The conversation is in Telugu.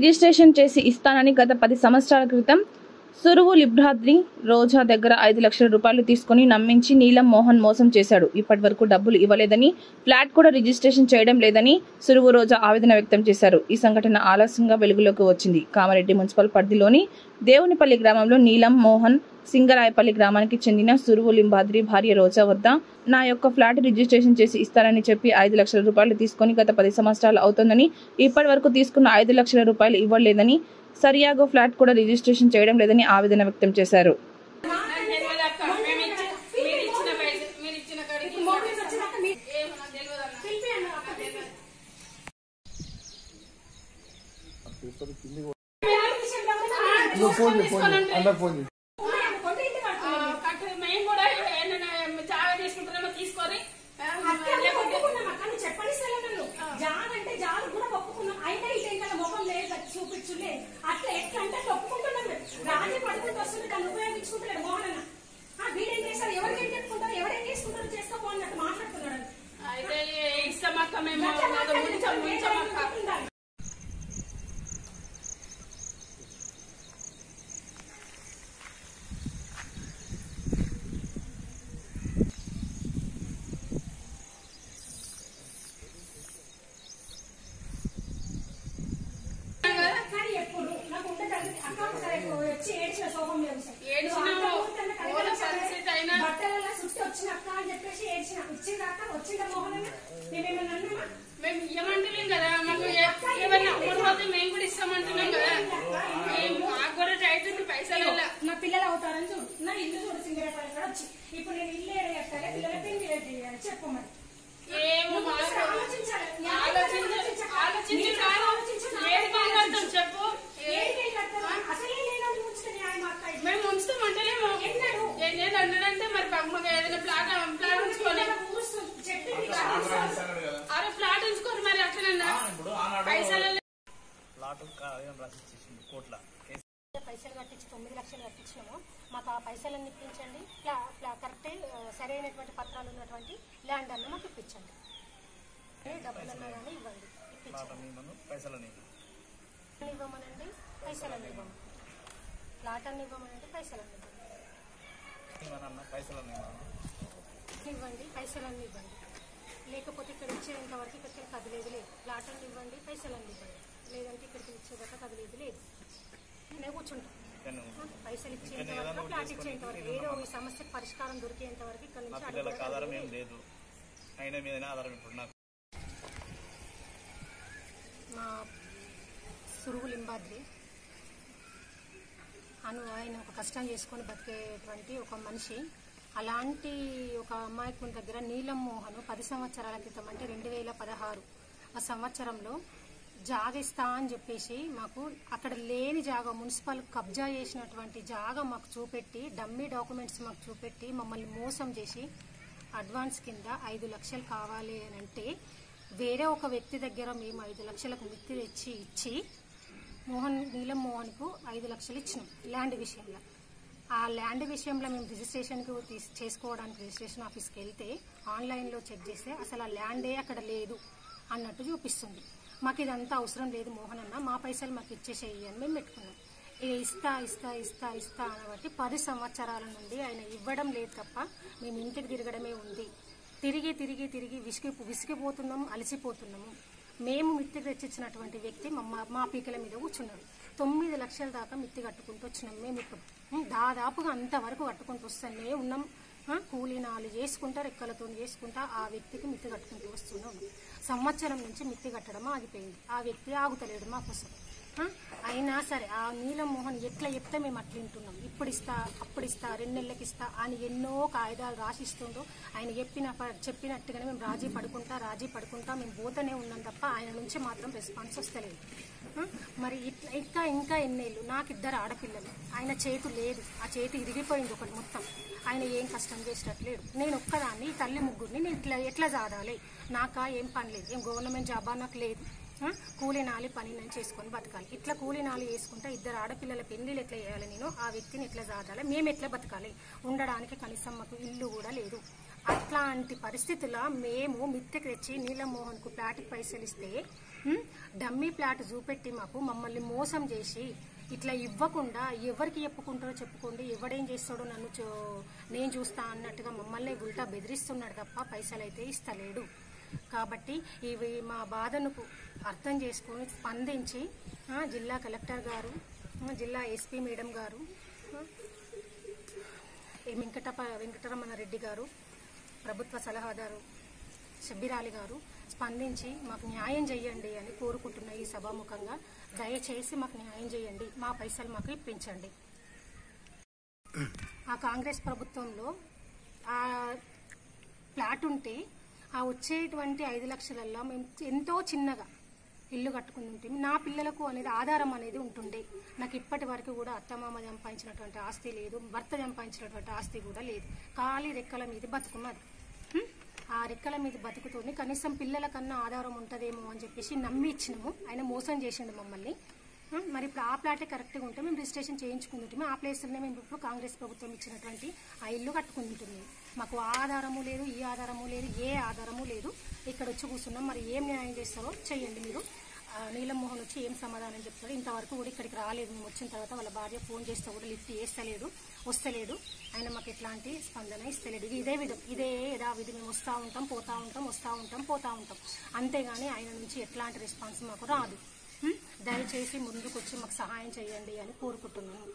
రిజిస్ట్రేషన్ చేసి ఇస్తానని గత 10 సంవత్సరాల క్రితం సురువు లిబ్రాద్రి రోజా దగ్గర 5 లక్షల రూపాయలు తీసుకుని నమ్మించి నీలం మోహన్ మోసం చేశాడు. ఇప్పటి వరకు డబ్బులు ఇవ్వలేదని, ఫ్లాట్ కూడా రిజిస్ట్రేషన్ చేయడం లేదని సురువు రోజా ఆవేదన వ్యక్తం చేశారు. ఈ సంఘటన ఆలస్యంగా వెలుగులోకి వచ్చింది. కామారెడ్డి మున్సిపల్ పరిధిలోని దేవునిపల్లి గ్రామంలో నీలం మోహన్ సింగరాయపల్లి గ్రామానికి చెందిన సురువు లింబాద్రి భార్య రోజా వద్ద నా యొక్క ఫ్లాట్ రిజిస్ట్రేషన్ చేసి ఇస్తారని చెప్పి 5 లక్షల రూపాయలు తీసుకుని గత 10 సంవత్సరాలు అవుతోందని, ఇప్పటి వరకు తీసుకున్న 5 లక్షల రూపాయలు ఇవ్వలేదని, సరియాగో ఫ్లాట్ కూడా రిజిస్ట్రేషన్ చేయడం లేదని ఆవేదన వ్యక్తం చేశారు. నా పిల్లలు అవుతారని చూడు, నా ఇల్లు చూడు సింగరేపల్లి వచ్చి ఇప్పుడు నేను ఇల్లు ఏడేస్తానే పిల్లల పెళ్లి చేయాలి చెప్పమని చెప్పు. మేము ఉంచుతామంటేనేమో అంటే మరి ఏదైనా ప్లాట్ ఉంచుకోవాలి, అరే ఫ్లాట్ ఉంచుకోరు మరి అట్లనన్నా పైసలు పైసలు కట్టించి 9 లక్షలు కట్టించినాము. మాకు ఆ పైసలను ఇప్పించండి, కరెక్ట్ సరైనటువంటి పత్రాలు ఉన్నటువంటి ల్యాండ్ అన్న మాకు ఇప్పించండి. డబ్బులన్నా కానీ ఇవ్వండి, ఇవ్వమనండి పైసలన్నీ ఇవ్వము, ప్లాట్ అన్ని ఇవ్వమనండి పైసలన్నీ ఇవ్వండి, పైసలన్నీ ఇవ్వండి. లేకపోతే ఇక్కడ ఇచ్చేంత వరకు ఇక్కడికి కదిలేదు లేదు. ప్లాట్ అన్ని ఇవ్వండి, పైసలన్నీ ఇవ్వండి, లేదంటే ఇక్కడికి ఇచ్చేదాకా కదిలేదు లేదు. నేనే కూర్చుంటాను. పైసలు ఇచ్చేంత వరకు, ప్లాట్ ఇచ్చేంత వరకు, ఏదో ఈ సమస్యకు పరిష్కారం దొరికేంత వరకు ఇక్కడ నుంచి మా సురువు లింబాద్రి ఆయన ఒక కష్టం చేసుకొని బతికేటువంటి ఒక మనిషి. అలాంటి ఒక అమ్మాయికి దగ్గర నీలం మోహన్ 10 సంవత్సరాల క్రితం అంటే 2016 ఆ సంవత్సరంలో జాగ ఇస్తా అని చెప్పేసి మాకు అక్కడ లేని జాగా, మున్సిపల్ కబ్జా చేసినటువంటి జాగా మాకు చూపెట్టి, డమ్మీ డాక్యుమెంట్స్ మాకు చూపెట్టి మమ్మల్ని మోసం చేసి అడ్వాన్స్ కింద 5 లక్షలు కావాలి అని అంటే వేరే ఒక వ్యక్తి దగ్గర మేము 5 లక్షలకు మిత్తి తెచ్చి ఇచ్చి నీలం మోహన్కు 5 లక్షలు ఇచ్చినాం ల్యాండ్ విషయంలో. ఆ ల్యాండ్ విషయంలో మేము రిజిస్ట్రేషన్కు చేసుకోవడానికి రిజిస్ట్రేషన్ ఆఫీస్కి వెళ్తే ఆన్లైన్లో చెక్ చేస్తే అసలు ఆ ల్యాండే అక్కడ లేదు అన్నట్టు చూపిస్తుంది. మాకు ఇదంతా అవసరం లేదు మోహన్ అన్న, మా పైసలు మాకు ఇచ్చేసేయి అని మేము పెట్టుకున్నాం. ఇస్తా ఇస్తా ఇస్తా ఇస్తా అనబట్టి 10 సంవత్సరాల నుండి ఆయన ఇవ్వడం లేదు తప్ప మేము ఇంటికి తిరగడమే ఉంది. తిరిగి తిరిగి తిరిగి విసిగిపోతున్నాము, అలసిపోతున్నాము. మేము మిత్తి తెచ్చిచ్చినటువంటి వ్యక్తి మా పీకల మీద కూర్చున్నాడు. 9 లక్షల దాకా మిత్తి కట్టుకుంటూ వచ్చినాం. మేము ఇప్పుడు దాదాపుగా అంతవరకు కట్టుకుంటూ వస్తూనే ఉన్నాం. కూలీనాలు చేసుకుంటా, రెక్కలతో చేసుకుంటా ఆ వ్యక్తికి మిత్తి కట్టుకుంటూ వస్తున్నాం. సంవత్సరం నుంచి మిత్తి కట్టడం ఆగిపోయింది. ఆ వ్యక్తి ఆగుతలేడు మా కోసం. అయినా సరే ఆ నీలం మోహన్ ఎట్లా చెప్తే మేము అట్లా వింటున్నాం. ఇప్పుడు ఇస్తా, అప్పుడు ఇస్తా, 2 నెలలకు ఇస్తా అని ఎన్నో కాగితాలు రాసిస్తుండో ఆయన చెప్పినట్టుగానే మేము రాజీ పడుకుంటా మేము పోతూనే ఉన్నాం తప్ప ఆయన నుంచి మాత్రం రెస్పాన్స్ వస్తలేదు. మరి ఇట్లా ఇంకా ఎన్నేళ్ళు. నాకు 2 ఆడపిల్లలు, ఆయన చేతు లేదు, ఆ చేతి ఇరిగిపోయింది ఒకటి మొత్తం. ఆయన ఏం కష్టం చేసేటట్లేడు. నేను ఒక్కదాన్ని, తల్లి ముగ్గురిని నేను ఎట్లా సాధాలి? నాకా ఏం పని లేదు, ఏం గవర్నమెంట్ జాబా నాకు లేదు. కూలీనాలి పని నేను చేసుకొని బతకాలి. ఇట్లా కూలీనాలు చేసుకుంటా 2 ఆడపిల్లల పెళ్లిళ్ళు ఎట్లా చేయాలి? నేను ఆ వ్యక్తిని ఎట్లా సాధాలి? మేము ఎట్లా బతకాలి? ఉండడానికి కనీసం మాకు ఇల్లు కూడా లేదు. అట్లాంటి పరిస్థితుల్లో మేము మిత్తెకి తెచ్చి నీలం మోహన్కు ఫ్లాట్కి పైసలు ఇస్తే డమ్మీ ప్లాట్ చూపెట్టి మమ్మల్ని మోసం చేసి ఇట్లా ఇవ్వకుండా ఎవరికి చెప్పుకుంటారో చెప్పుకోండి, ఎవడేం చేస్తాడో నేను చూస్తా అన్నట్టుగా మమ్మల్ని ఉల్టా బెదిరిస్తున్నాడు తప్ప పైసలు అయితే ఇస్తలేడు. కాబట్టి ఇవి మా బాధను అర్థం చేసుకొని స్పందించి జిల్లా కలెక్టర్ గారు, జిల్లా ఎస్పీ మేడం గారు, వెంకటరమణ రెడ్డి గారు, ప్రభుత్వ సలహాదారు షబ్బీరాలి గారు స్పందించి మాకు న్యాయం చేయండి అని కోరుకుంటున్న ఈ సభాముఖంగా దయచేసి మాకు న్యాయం చేయండి, మా పైసలు మాకు ఇప్పించండి. ఆ కాంగ్రెస్ ప్రభుత్వంలో ఆ ప్లాట్ ఉంటే ఆ వచ్చేటువంటి 5 లక్షలల్లో మేము ఎంతో చిన్నగా ఇల్లు కట్టుకుని ఉంటే నా పిల్లలకు అనేది ఆధారం అనేది ఉంటుండే. నాకు ఇప్పటి వరకు కూడా అత్తమామ సంపాదించినటువంటి ఆస్తి లేదు, భర్త సంపాదించినటువంటి ఆస్తి కూడా లేదు. ఖాళీ రెక్కల మీద బతుకున్నది. ఆ రెక్కల మీద బతుకుతోని కనీసం పిల్లల కన్నా ఆధారం ఉంటుందేమో అని చెప్పేసి నమ్మి ఇచ్చినాము. ఆయన మోసం చేసిండు మమ్మల్ని. మరి ఇప్పుడు ఆ ప్లాటే కరెక్ట్గా ఉంటే మేము రిజిస్ట్రేషన్ చేయించుకుంటుంటే ఆ ప్లేస్లోనే మేము ఇప్పుడు కాంగ్రెస్ ప్రభుత్వం ఇచ్చినటువంటి ఆ ఇల్లు కట్టుకుంటుంది. మాకు ఆధారము లేదు, ఈ ఆధారము లేదు, ఏ ఆధారము లేదు. ఇక్కడ వచ్చి కూర్చున్నాం. మరి ఏం న్యాయం చేస్తారో చెయ్యండి మీరు. నీలం మోహన్ వచ్చి ఏం సమాధానం చెప్తారు? ఇంతవరకు కూడా ఇక్కడికి రాలేదు. మేము వచ్చిన తర్వాత వాళ్ళ భార్య ఫోన్ చేస్తే కూడా లిఫ్ట్ వస్తలేడు. ఆయన మాకు ఎట్లాంటి స్పందన ఇస్తలేడు. ఇదే యథావిధి మేము వస్తూ ఉంటాం, పోతా ఉంటాం. అంతేగాని ఆయన నుంచి ఎట్లాంటి రెస్పాన్స్ మాకు రాదు. దయచేసి ముందుకు వచ్చి మాకు సహాయం చేయండి అని కోరుకుంటున్నాను.